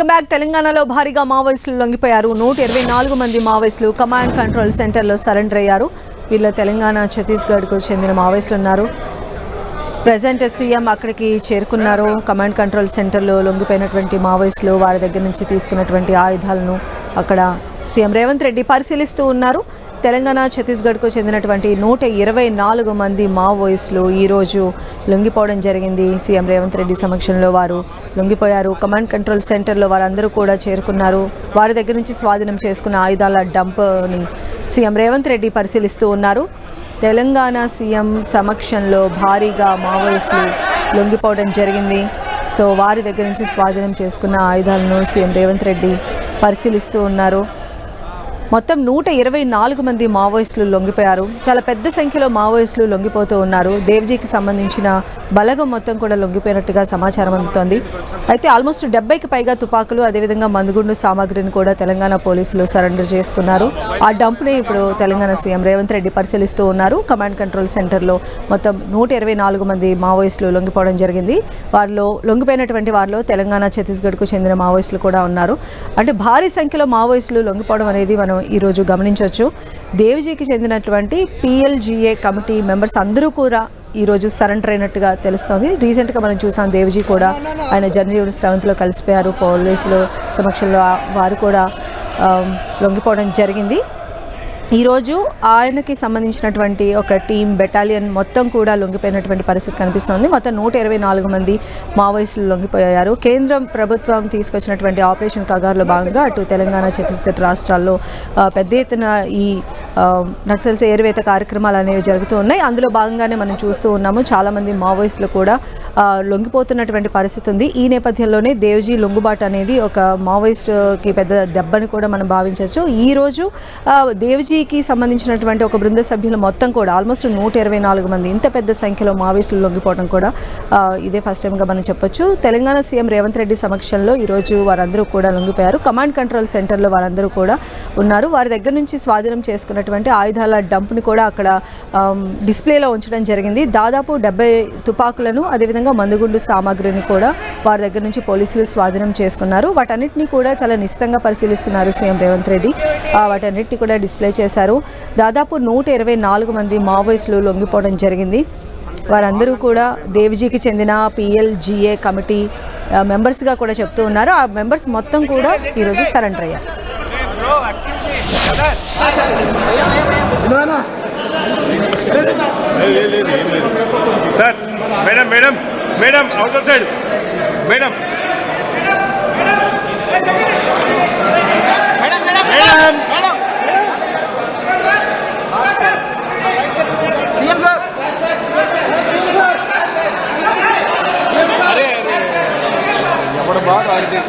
Welcome back. తెలంగాణలో భారీగా మావోయిస్టులు లొంగిపోయారు. 124 మంది మావోయిస్టులు కమాండ్ కంట్రోల్ సెంటర్లో సరెండర్ అయ్యారు. వీళ్ళ తెలంగాణ, ఛత్తీస్గఢ్కు చెందిన మావోయిస్టులు ఉన్నారు. ప్రెజెంట్ సీఎం అక్కడికి చేరుకున్నారు. కమాండ్ కంట్రోల్ సెంటర్లో లొంగిపోయినటువంటి మావోయిస్టులు వారి దగ్గర నుంచి తీసుకున్నటువంటి ఆయుధాలను అక్కడ సీఎం రేవంత్ రెడ్డి పరిశీలిస్తూ ఉన్నారు. తెలంగాణ, ఛత్తీస్గఢ్కు చెందినటువంటి 124 మంది మావోయిస్టులు ఈరోజు లొంగిపోవడం జరిగింది. సీఎం రేవంత్ రెడ్డి సమక్షంలో వారు లొంగిపోయారు. కమాండ్ కంట్రోల్ సెంటర్లో వారందరూ కూడా చేరుకున్నారు. వారి దగ్గర నుంచి స్వాధీనం చేసుకున్న ఆయుధాల డంప్ని సీఎం రేవంత్ రెడ్డి పరిశీలిస్తూ ఉన్నారు. తెలంగాణ సీఎం సమక్షంలో భారీగా మావోయిస్టులు లొంగిపోవడం జరిగింది. సో వారి దగ్గర నుంచి స్వాధీనం చేసుకున్న ఆయుధాలను సీఎం రేవంత్ రెడ్డి పరిశీలిస్తూ ఉన్నారు. మొత్తం 124 మంది మావోయిస్టులు లొంగిపోయారు. చాలా పెద్ద సంఖ్యలో మావోయిస్టులు లొంగిపోతూ ఉన్నారు. దేవ్జీకి సంబంధించిన బలగం మొత్తం కూడా లొంగిపోయినట్టుగా సమాచారం అందుతోంది. అయితే ఆల్మోస్ట్ 70కి పైగా తుపాకులు, అదేవిధంగా మందుగుండు సామాగ్రిని కూడా తెలంగాణ పోలీసులు సరెండర్ చేసుకున్నారు. ఆ డంప్ని ఇప్పుడు తెలంగాణ సీఎం రేవంత్ రెడ్డి పరిశీలిస్తూ ఉన్నారు. కమాండ్ కంట్రోల్ సెంటర్లో మొత్తం 124 మంది మావోయిస్టులు లొంగిపోవడం జరిగింది. వారిలో లొంగిపోయినటువంటి వారిలో తెలంగాణ, ఛత్తీస్గఢ్కు చెందిన మావోయిస్టులు కూడా ఉన్నారు. అంటే భారీ సంఖ్యలో మావోయిస్టులు లొంగిపోవడం అనేది మనం ఈరోజు గమనించవచ్చు. దేవ్జీకి చెందినటువంటి PLGA కమిటీ మెంబర్స్ అందరూ కూడా ఈరోజు సరెండర్ అయినట్టుగా తెలుస్తోంది. రీసెంట్గా మనం చూసాం, దేవ్జీ కూడా ఆయన జనజీవన స్రవంతిలో కలిసిపోయారు. పోలీసులు సమక్షంలో వారు కూడా లొంగిపోవడం జరిగింది. ఈరోజు ఆయనకి సంబంధించినటువంటి ఒక టీం, బెటాలియన్ మొత్తం కూడా లొంగిపోయినటువంటి పరిస్థితి కనిపిస్తోంది. మొత్తం 124 మంది మావోయిస్టులు లొంగిపోయారు. కేంద్రం ప్రభుత్వం తీసుకొచ్చినటువంటి ఆపరేషన్ కగార్లో భాగంగా అటు తెలంగాణ, ఛత్తీస్గఢ్ రాష్ట్రాల్లో పెద్ద ఎత్తున ఈ నక్సల్స్ ఏరువేత కార్యక్రమాలు అనేవి జరుగుతూ ఉన్నాయి. అందులో భాగంగానే మనం చూస్తూ ఉన్నాము, చాలామంది మావోయిస్టులు కూడా లొంగిపోతున్నటువంటి పరిస్థితి ఉంది. ఈ నేపథ్యంలోనే దేవ్జీ లొంగుబాటు అనేది ఒక మావోయిస్టుకి పెద్ద దెబ్బని కూడా మనం భావించవచ్చు. ఈరోజు దేవ్జీకి సంబంధించినటువంటి ఒక బృంద సభ్యులు మొత్తం కూడా ఆల్మోస్ట్ 124 మంది, ఇంత పెద్ద సంఖ్యలో మావోయిస్టులు లొంగిపోవడం కూడా ఇదే ఫస్ట్ టైంగా మనం చెప్పొచ్చు. తెలంగాణ సీఎం రేవంత్ రెడ్డి సమక్షంలో ఈరోజు వారందరూ కూడా లొంగిపోయారు. కమాండ్ కంట్రోల్ సెంటర్లో వారందరూ కూడా ఉన్నారు. వారి దగ్గర నుంచి స్వాధీనం చేసుకున్నటువంటి ఆయుధాల డంప్ని కూడా అక్కడ డిస్ప్లేలో ఉంచడం జరిగింది. దాదాపు 70 తుపాకులను, అదేవిధంగా మందుగుండు సామాగ్రిని కూడా వారి దగ్గర నుంచి పోలీసులు స్వాధీనం చేసుకున్నారు. వాటన్నిటిని కూడా చాలా నిశితంగా పరిశీలిస్తున్నారు సీఎం రేవంత్ రెడ్డి. వాటన్నిటిని కూడా డిస్ప్లే చేశారు. దాదాపు 124 మంది మావోయిస్టులు లొంగిపోవడం జరిగింది. వారందరూ కూడా దేవ్జీకి చెందిన PLGA కమిటీ మెంబర్స్గా కూడా చెప్తూ ఉన్నారు. ఆ మెంబర్స్ మొత్తం కూడా ఈరోజు సరెండర్ అయ్యారు. Sir, madam madam madam outer side madam madam అరే ఎవడ బాగా ఆడితే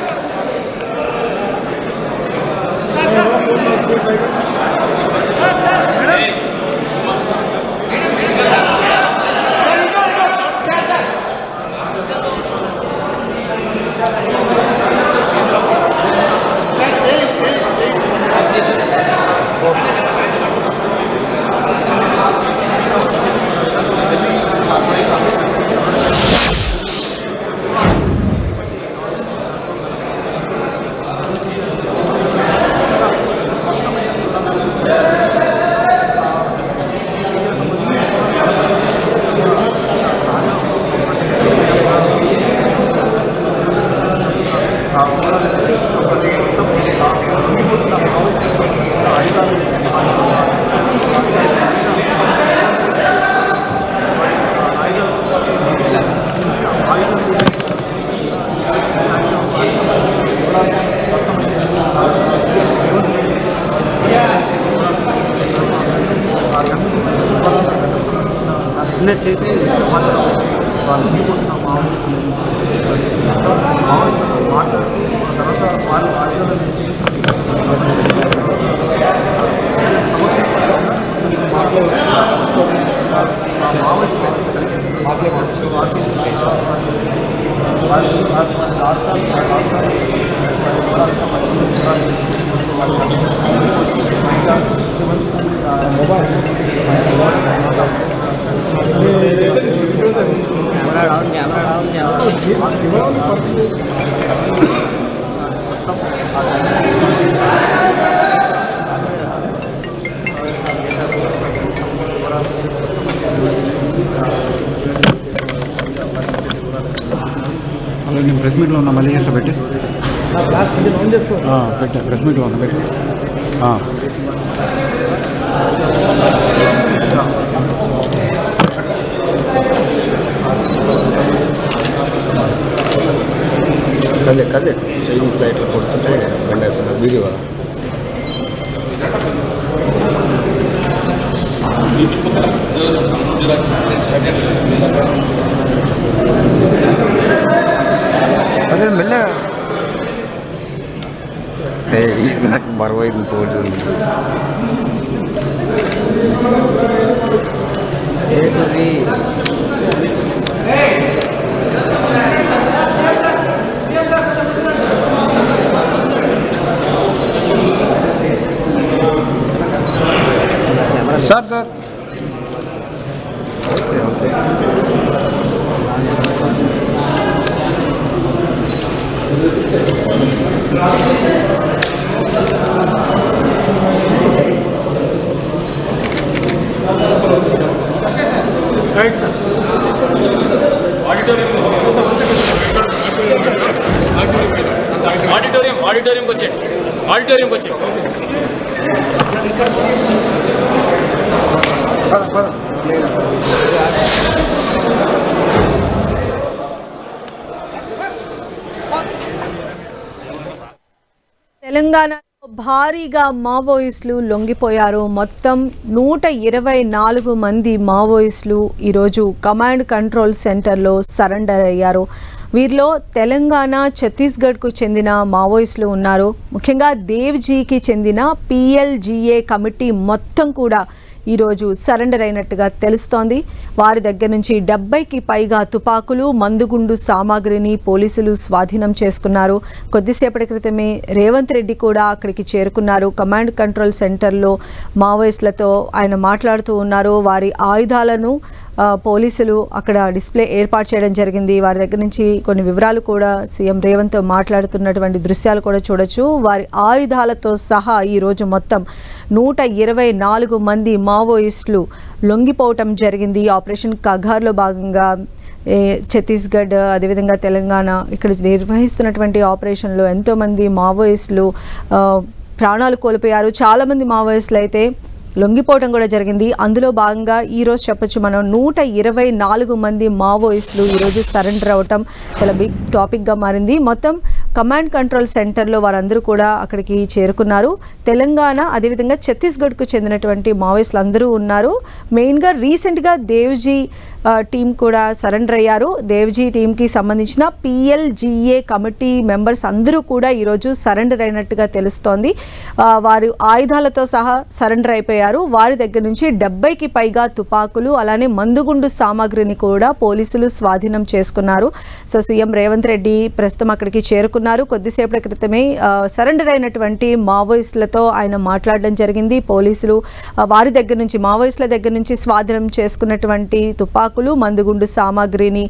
చేతి అలా నేను ప్రెస్ మీట్లో ఉన్నా, మళ్ళీ చేస్తా పెట్టి పెట్టా ప్రెస్ మీట్లో ఉన్నా పెట్టి కదే కదే చెయ్యి ఫ్లైట్లో కొడుతుంటే బండి వేస్తున్నా వీడియో అదే మెల్ల నాకు బరువైంది పోటీ సార్ సార్ ఆడిటోరియంకి వచ్చేయండి, ఆడిటోరియంకి వచ్చేయండి. తెలంగాణలో భారీగా మావోయిస్టులు లొంగిపోయారు. మొత్తం 124 మంది మావోయిస్టులు ఈరోజు కమాండ్ కంట్రోల్ సెంటర్లో సరెండర్ అయ్యారు. వీరిలో తెలంగాణ, ఛత్తీస్గఢ్కు చెందిన మావోయిస్టులు ఉన్నారు. ముఖ్యంగా దేవ్జీకి చెందిన PLGA కమిటీ మొత్తం కూడా ఈరోజు సరెండర్ అయినట్టుగా తెలుస్తోంది. వారి దగ్గర నుంచి 70కి పైగా తుపాకులు, మందుగుండు సామాగ్రిని పోలీసులు స్వాధీనం చేసుకున్నారు. కొద్దిసేపటి క్రితమే రేవంత్ రెడ్డి కూడా అక్కడికి చేరుకున్నారు. కమాండ్ కంట్రోల్ సెంటర్లో మావోయిస్టులతో ఆయన మాట్లాడుతూ ఉన్నారు. వారి ఆయుధాలను పోలీసులు అక్కడ డిస్ప్లే ఏర్పాటు చేయడం జరిగింది. వారి దగ్గర నుంచి కొన్ని వివరాలు కూడా సీఎం రేవంత్ మాట్లాడుతున్నటువంటి దృశ్యాలు కూడా చూడొచ్చు. వారి ఆయుధాలతో సహా ఈరోజు మొత్తం 124 మంది మావోయిస్టులు లొంగిపోవటం జరిగింది. ఆపరేషన్ కగార్లో భాగంగా ఛత్తీస్గఢ్ అదేవిధంగా తెలంగాణ ఇక్కడ నిర్వహిస్తున్నటువంటి ఆపరేషన్లో ఎంతోమంది మావోయిస్టులు ప్రాణాలు కోల్పోయారు. చాలామంది మావోయిస్టులు అయితే లొంగిపోవడం కూడా జరిగింది. అందులో భాగంగా ఈరోజు చెప్పొచ్చు మనం 124 మంది మావోయిస్టులు ఈరోజు సరెండర్ అవ్వటం చాలా బిగ్ టాపిక్గా మారింది. మొత్తం కమాండ్ కంట్రోల్ సెంటర్లో వారందరూ కూడా అక్కడికి చేరుకున్నారు. తెలంగాణ అదేవిధంగా ఛత్తీస్గఢ్కు చెందినటువంటి మావోయిస్టులు అందరూ ఉన్నారు. మెయిన్గా రీసెంట్గా దేవ్జీ టీం కూడా సరెండర్ అయ్యారు. దేవ్జీ టీంకి సంబంధించిన PLGA కమిటీ మెంబర్స్ అందరూ కూడా ఈరోజు సరెండర్ అయినట్టుగా తెలుస్తోంది. వారు ఆయుధాలతో సహా సరెండర్ అయిపోయారు. వారి దగ్గర నుంచి 70కి పైగా తుపాకులు అలానే మందుగుండు సామాగ్రిని కూడా పోలీసులు స్వాధీనం చేసుకున్నారు. సో సీఎం రేవంత్ రెడ్డి ప్రస్తుతం అక్కడికి చేరుకున్నారు. కొద్దిసేపటి క్రితమే సరెండర్ అయినటువంటి మావోయిస్టులతో ఆయన మాట్లాడడం జరిగింది. పోలీసులు వారి దగ్గర నుంచి మావోయిస్టుల దగ్గర నుంచి స్వాధీనం చేసుకున్నటువంటి తుపాకులు, మందుగుండు సామాగ్రిని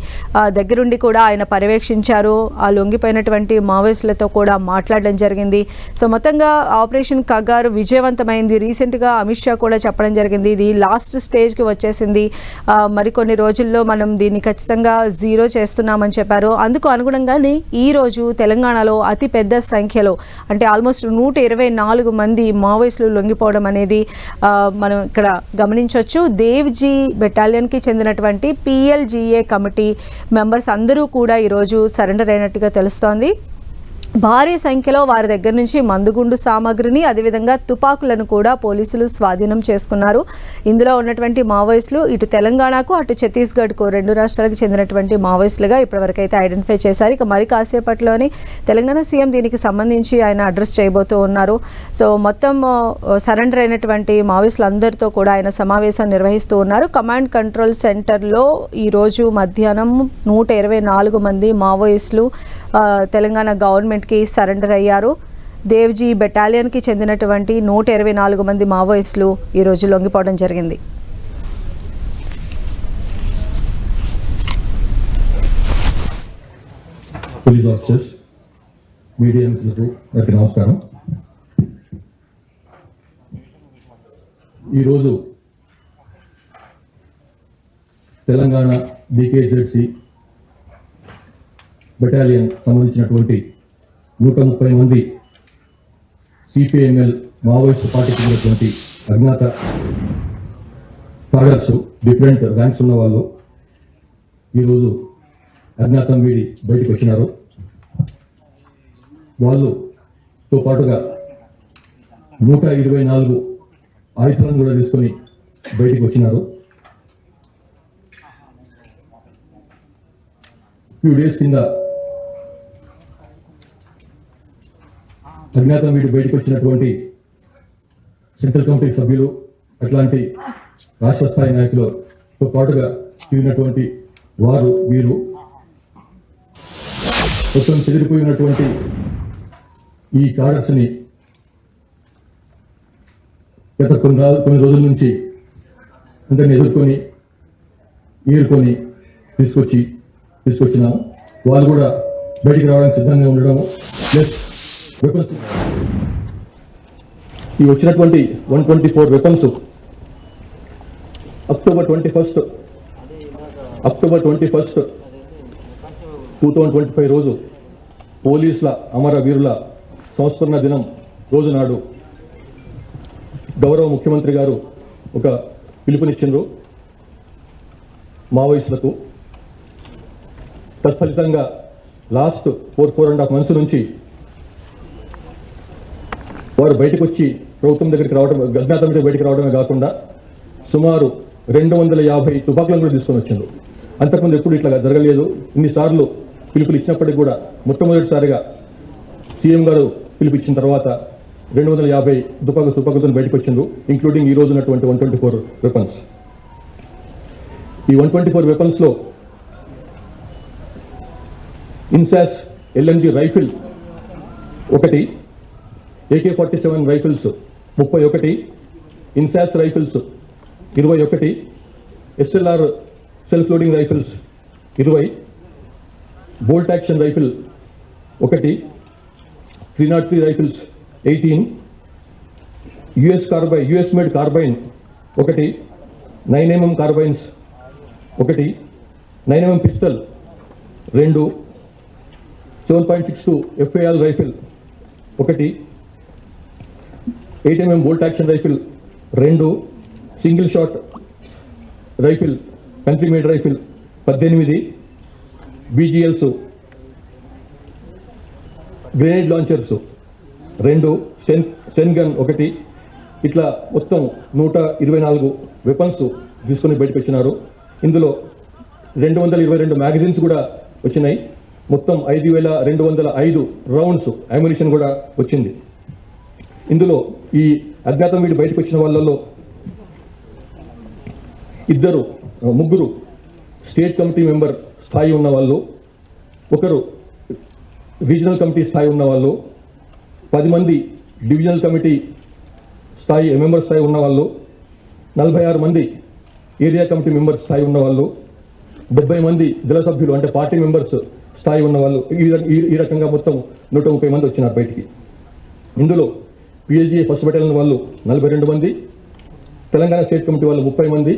దగ్గరుండి కూడా ఆయన పర్యవేక్షించారు. ఆ లొంగిపోయినటువంటి మావోయిస్టులతో కూడా మాట్లాడడం జరిగింది. సో మొత్తంగా ఆపరేషన్ కగారు విజయవంతమైంది. రీసెంట్గా అమిత్ షా కూడా చెప్పడం జరిగింది ఇది లాస్ట్ స్టేజ్కి వచ్చేసింది, మరికొన్ని రోజుల్లో మనం దీన్ని ఖచ్చితంగా జీరో చేస్తున్నామని చెప్పారు. అందుకు అనుగుణంగానే ఈరోజు తెలంగాణలో అతి పెద్ద సంఖ్యలో అంటే ఆల్మోస్ట్ 124 మంది మావోయిస్టులు లొంగిపోవడం అనేది మనం ఇక్కడ గమనించవచ్చు. దేవ్జీ బెటాలియన్కి చెందినటువంటి PLGA కమిటీ మెంబర్స్ అందరూ కూడా ఈరోజు సరెండర్ అయినట్టుగా తెలుస్తోంది. భారీ సంఖ్యలో వారి దగ్గర నుంచి మందుగుండు సామాగ్రిని అదేవిధంగా తుపాకులను కూడా పోలీసులు స్వాధీనం చేసుకున్నారు. ఇందులో ఉన్నటువంటి మావోయిస్టులు ఇటు తెలంగాణకు అటు ఛత్తీస్గఢ్కు 2 రాష్ట్రాలకు చెందినటువంటి మావోయిస్టులుగా ఇప్పటివరకు అయితే ఐడెంటిఫై చేశారు. ఇక మరి కాసేపట్లోనే తెలంగాణ సీఎం దీనికి సంబంధించి ఆయన అడ్రస్ చేయబోతూ ఉన్నారు. సో మొత్తం సరెండర్ అయినటువంటి మావోయిస్టులందరితో కూడా ఆయన సమావేశం నిర్వహిస్తూ ఉన్నారు. కమాండ్ కంట్రోల్ సెంటర్లో ఈరోజు మధ్యాహ్నం 124 మంది మావోయిస్టులు తెలంగాణ గవర్నమెంట్ కి సరెండర్ అయ్యారు. దేవ్జీ బెటాలియన్కి చెందినటువంటి 124 మంది మావోయిస్టులు ఈరోజు లొంగిపోవడం జరిగింది. police officers మీడియా మిత్రులకు అందరికీ నమస్కారం. ఈరోజు తెలంగాణ DKZC బెటాలియన్ సంబంధించినటువంటి 130 మంది CPML మావోయిస్ట్ పార్టీకి చెందినటువంటి అజ్ఞాత కార్డర్స్, డిఫరెంట్ ర్యాంక్స్ ఉన్న వాళ్ళు ఈరోజు అజ్ఞాతం వీడి బయటకు వచ్చినారు. వాళ్ళతో పాటుగా 124 ఆయుధాలను కూడా తీసుకొని బయటకు వచ్చినారు. ఫ్యూ డేస్ కింద అజ్ఞాతం వీడి బయటకు వచ్చినటువంటి సెంట్రల్ కమిటీ సభ్యులు, అట్లాంటి రాష్ట్ర స్థాయి నాయకులతో పాటుగా తిరిగినటువంటి వారు వీరు మొత్తం చెదిరిపోయినటువంటి ఈ కార్డర్స్ని గత కొన్ని రోజుల నుంచి అందరిని ఎదుర్కొని ఏరుకొని తీసుకొచ్చినాము. వాళ్ళు కూడా బయటికి రావడానికి సిద్ధంగా ఉండడము, ప్లస్ వెపన్స్ ఈ వచ్చినటువంటి 124 వెపన్స్ అక్టోబర్ 21, 2025 రోజు పోలీసుల అమరవీరుల సంస్మరణ దినం రోజు నాడు గౌరవ ముఖ్యమంత్రి గారు ఒక పిలుపునిచ్చిండ్రు మావోయిస్టులకు. తత్ఫలితంగా లాస్ట్ 4.5 months నుంచి వారు బయటకు వచ్చి ప్రభుత్వం దగ్గరికి రావడం, అజ్ఞాతం మీద బయటకు రావడమే కాకుండా సుమారు 250 తుపాకులను కూడా తీసుకొని వచ్చిండ్రు. అంతకుముందు ఎప్పుడు ఇట్లా జరగలేదు. ఇన్నిసార్లు పిలుపులు ఇచ్చినప్పటికీ కూడా మొట్టమొదటిసారిగా సీఎం గారు పిలిపించిన తర్వాత 250 తుపాకులతో బయటకు వచ్చిండ్రు, ఇంక్లూడింగ్ ఈ రోజు ఉన్నటువంటి 124 వెపన్స్. ఈ 124 వెపన్స్లో INSAS LMG rifle 1, AK-47 rifles 31, INSAS rifles 21, SLR self loading rifles 20, bolt action rifle 1, 303 rifles 18, US made carbine 1, 9mm carbines 1, 9mm pistol 2, 7.62 FAL rifle 1, 8mm bolt action rifle 2, single shot rifle country made rifle 18, BGLs, grenade launchers 2, sten gun 1, ఇట్లా మొత్తం 124 weapons తీసుకొని బయటకు వచ్చినారు. ఇందులో 222 magazines కూడా వచ్చినాయి. మొత్తం 5205 rounds ammunition కూడా వచ్చింది. ఇందులో ఈ అజ్ఞాతం వీడి బయటకు వచ్చిన వాళ్ళలో ముగ్గురు స్టేట్ కమిటీ మెంబర్ స్థాయి ఉన్న వాళ్ళు, ఒకరు రీజనల్ కమిటీ స్థాయి ఉన్న వాళ్ళు, 10 మంది డివిజనల్ కమిటీ స్థాయి మెంబర్ స్థాయి ఉన్న వాళ్ళు, 46 మంది ఏరియా కమిటీ మెంబర్ స్థాయి ఉన్న వాళ్ళు, 70 మంది దళ సభ్యులు అంటే పార్టీ మెంబర్స్ స్థాయి ఉన్న వాళ్ళు, ఈ రకంగా మొత్తం 130 మంది వచ్చినారు బయటికి. ఇందులో PSGA ఫస్ట్ బెటాలియన్ వాళ్ళు 42 మంది, తెలంగాణ స్టేట్ కమిటీ వాళ్ళు 30 మంది,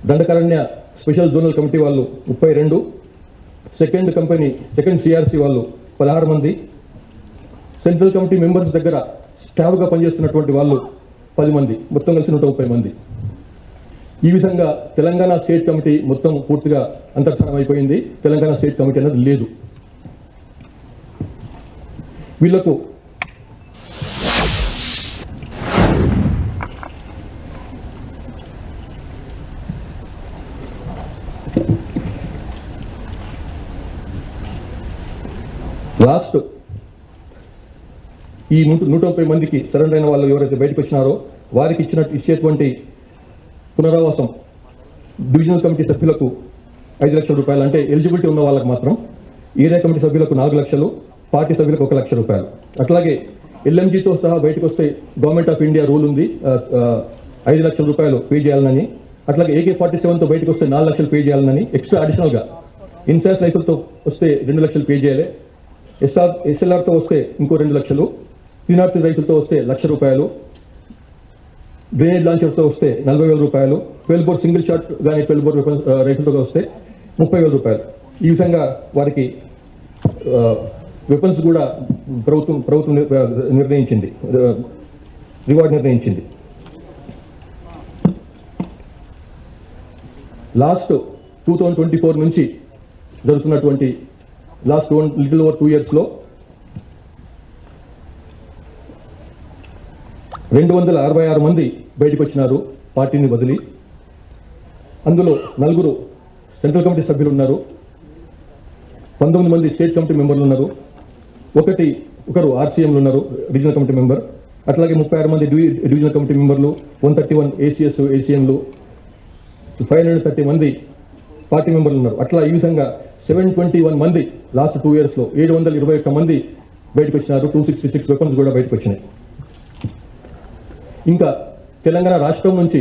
దండకారణ్య స్పెషల్ జోనల్ కమిటీ వాళ్ళు 32, సెకండ్ CRC వాళ్ళు 16 మంది, సెంట్రల్ కమిటీ మెంబర్స్ దగ్గర స్టాఫ్గా పనిచేస్తున్నటువంటి వాళ్ళు 10 మంది, మొత్తం కలిసి 130 మంది. ఈ విధంగా తెలంగాణ స్టేట్ కమిటీ మొత్తం పూర్తిగా అంతర్ధానం అయిపోయింది. తెలంగాణ స్టేట్ కమిటీ అనేది లేదు. వీళ్లకు లాస్ట్ ఈ 130 మందికి సరెండర్ అయిన వాళ్ళు ఎవరైతే బయటకు వచ్చినారో వారికి ఇచ్చేటువంటి పునరావాసం డివిజనల్ కమిటీ సభ్యులకు 5 లక్షల రూపాయలు, అంటే ఎలిజిబిలిటీ ఉన్న వాళ్ళకి మాత్రం. ఏరియా కమిటీ సభ్యులకు 4 లక్షలు, పార్టీ సభ్యులకు 1 లక్ష రూపాయలు. అట్లాగే LMGతో సహా బయటకు వస్తే గవర్నమెంట్ ఆఫ్ ఇండియా రూల్ ఉంది 5 లక్షల రూపాయలు పే చేయాలని. అట్లాగే AK-47తో బయటకు వస్తే 4 లక్షలు పే చేయాలని, ఎక్స్ట్రా అడిషనల్గా ఇన్సాస్ రైఫిల్తో వస్తే 2 లక్షలు పే చేయాలి. ఎస్ఎల్ఆర్తో వస్తే ఇంకో 2 లక్షలు, 303 రైతులతో వస్తే ₹1,00,000, గ్రెనేడ్ లాంచర్తో వస్తే ₹40,000, 12 బోర్ సింగిల్ షాట్ కానీ 12 బోర్ రైతులతో వస్తే ₹30,000. ఈ విధంగా వారికి వెపన్స్ కూడా ప్రభుత్వం నిర్ణయించింది, రివార్డ్ నిర్ణయించింది. లాస్ట్ 2024 నుంచి జరుగుతున్నటువంటి లాస్ట్ లిటిల్ ఓవర్ 2 yearsలో 266 మంది బయటకు వచ్చినారు పార్టీని వదిలి. అందులో 4 సెంట్రల్ కమిటీ సభ్యులు ఉన్నారు, 19 మంది స్టేట్ కమిటీ మెంబర్లు ఉన్నారు, ఒకరు ఆర్సీఎంలు ఉన్నారు, రీజనల్ కమిటీ మెంబర్. అట్లాగే 36 మంది డివిజనల్ కమిటీ మెంబర్లు, 131 ఏసీఎస్ ఏసీఎంలు, 530 మంది పార్టీ మెంబర్లు ఉన్నారు. అట్లా ఈ విధంగా 721 మంది లాస్ట్ 2 yearsలో 721 మంది బయటకు వచ్చినారు. 266 వెపన్స్ కూడా బయటకు వచ్చినాయి. ఇంకా తెలంగాణ రాష్ట్రం నుంచి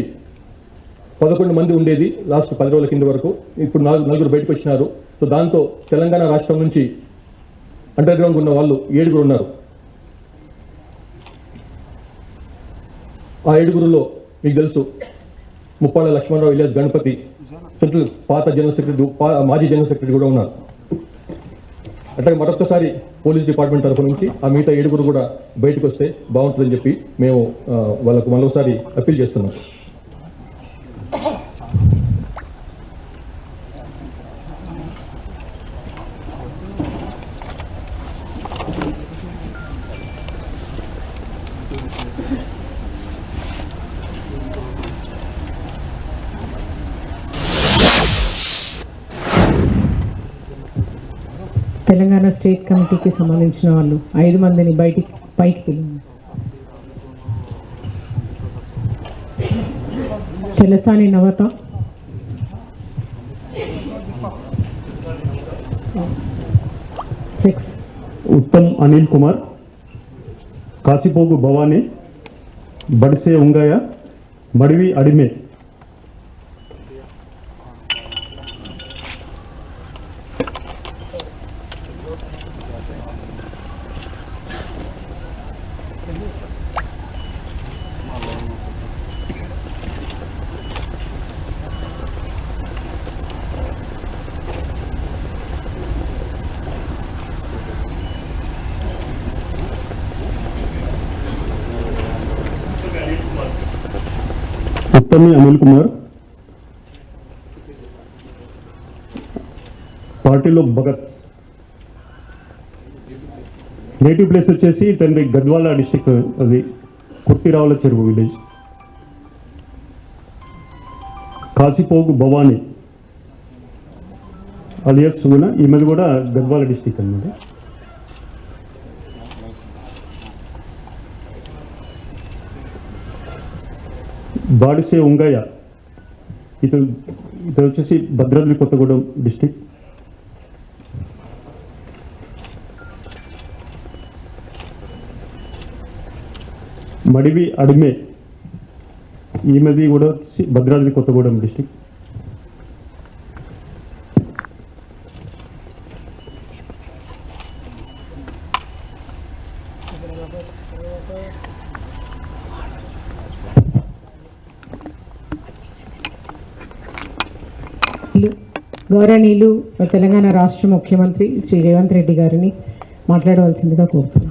11 మంది ఉండేది లాస్ట్ 10 రోజుల కింద వరకు, ఇప్పుడు 4 బయటకు వచ్చినారు. సో దాంతో తెలంగాణ రాష్ట్రం నుంచి అండర్ గ్రౌండ్ ఉన్న వాళ్ళు 7 ఉన్నారు. ఆ 7లో మీకు తెలుసు ముప్పాళ్ళ లక్ష్మణరావు ఇలియాస్ గణపతి, సెంట్రల్ పాత జనరల్ సెక్రటరీ, మాజీ జనరల్ సెక్రటరీ కూడా ఉన్నారు. అట్లాగే మరొకసారి పోలీస్ డిపార్ట్మెంట్ తరఫు నుంచి ఆ మిగతా 7 కూడా బయటకు వస్తే బాగుంటుందని చెప్పి మేము వాళ్ళకు మరోసారి అప్పీల్ చేస్తున్నాం. తెలంగాణ స్టేట్ కమిటీకి సంబంధించిన వాళ్ళు 5 మందిని పైకి పిలిచారు. చెలసాని నవత, చెక్స్ ఉత్తమ్ అనిల్ కుమార్, కాసిపోగు భవానీ, బడిసే ఉంగయ్య, మడివి అడిమే. ఉత్తమి అనిల్ కుమార్, పార్టీలో భగత్, నేటివ్ ప్లేస్ వచ్చేసి తండ్రి గద్వాల డిస్టిక్, అది కుర్తిరావుల చెరువు విలేజ్. కాసిపోగు భవానీ అలియస్ సుగుణ, ఈమెది కూడా గద్వాల డిస్టిక్ అన్నమాట. బాడిసే ఉంగయ్య, ఇతను వచ్చేసి భద్రాద్రి కొత్తగూడెం డిస్టిక్. మడివి అడిమే, ఈమెది కూడా భద్రాద్రి కొత్తగూడెం డిస్టిక్. గౌరవనీయులు తెలంగాణ రాష్ట్ర ముఖ్యమంత్రి శ్రీ రేవంత్ రెడ్డి గారిని మాట్లాడవలసిందిగా కోరుతున్నాను.